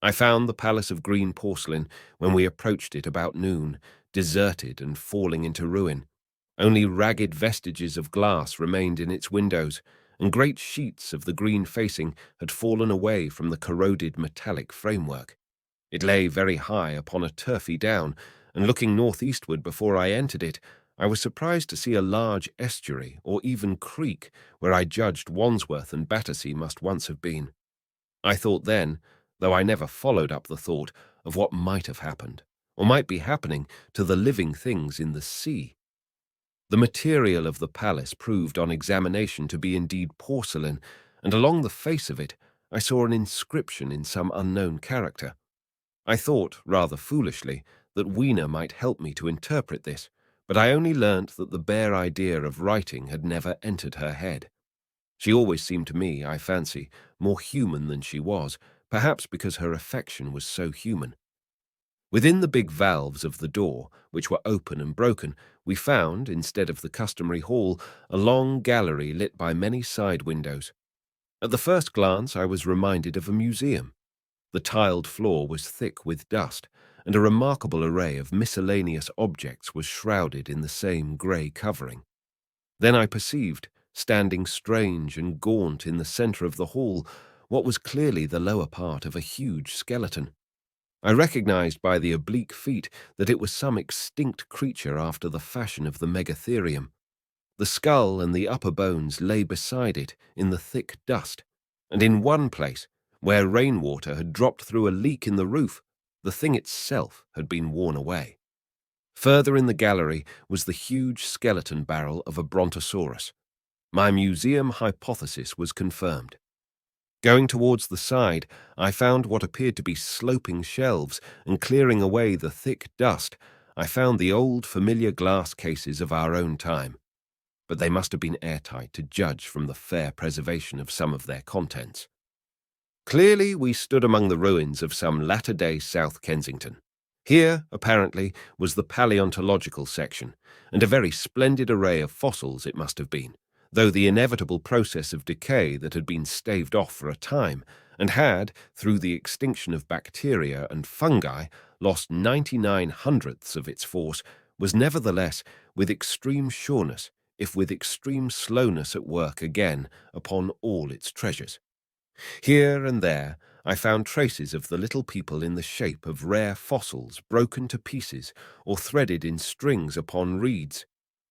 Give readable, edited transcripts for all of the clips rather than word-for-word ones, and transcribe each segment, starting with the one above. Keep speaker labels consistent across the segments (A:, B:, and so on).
A: I found the Palace of Green Porcelain when we approached it about noon, deserted and falling into ruin. Only ragged vestiges of glass remained in its windows, and great sheets of the green facing had fallen away from the corroded metallic framework. It lay very high upon a turfy down, and looking northeastward before I entered it, I was surprised to see a large estuary, or even creek, where I judged Wandsworth and Battersea must once have been. I thought then, though I never followed up the thought, of what might have happened, or might be happening, to the living things in the sea. The material of the palace proved on examination to be indeed porcelain, and along the face of it I saw an inscription in some unknown character. I thought, rather foolishly, that Weena might help me to interpret this, but I only learnt that the bare idea of writing had never entered her head. She always seemed to me, I fancy, more human than she was, perhaps because her affection was so human. Within the big valves of the door, which were open and broken, we found, instead of the customary hall, a long gallery lit by many side windows. At the first glance I was reminded of a museum. The tiled floor was thick with dust, and a remarkable array of miscellaneous objects was shrouded in the same grey covering. Then I perceived, standing strange and gaunt in the centre of the hall, what was clearly the lower part of a huge skeleton. I recognized by the oblique feet that it was some extinct creature after the fashion of the megatherium. The skull and the upper bones lay beside it in the thick dust, and in one place, where rainwater had dropped through a leak in the roof, the thing itself had been worn away. Further in the gallery was the huge skeleton barrel of a brontosaurus. My museum hypothesis was confirmed. Going towards the side, I found what appeared to be sloping shelves, and clearing away the thick dust, I found the old familiar glass cases of our own time. But they must have been airtight to judge from the fair preservation of some of their contents. Clearly we stood among the ruins of some latter-day South Kensington. Here, apparently, was the paleontological section, and a very splendid array of fossils it must have been, though the inevitable process of decay that had been staved off for a time, and had, through the extinction of bacteria and fungi, lost 99 hundredths of its force, was nevertheless, with extreme sureness, if with extreme slowness at work again upon all its treasures. Here and there I found traces of the little people in the shape of rare fossils broken to pieces or threaded in strings upon reeds,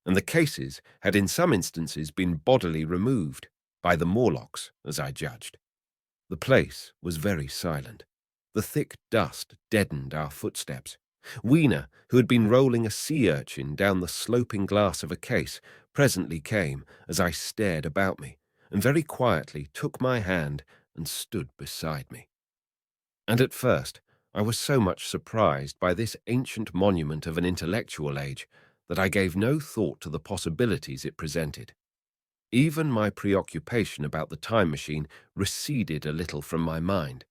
A: and the cases had in some instances been bodily removed, by the Morlocks, as I judged. The place was very silent. The thick dust deadened our footsteps. Weena, who had been rolling a sea urchin down the sloping glass of a case, presently came as I stared about me, and very quietly took my hand and stood beside me. And at first I was so much surprised by this ancient monument of an intellectual age that I gave no thought to the possibilities it presented. Even my preoccupation about the time machine receded a little from my mind.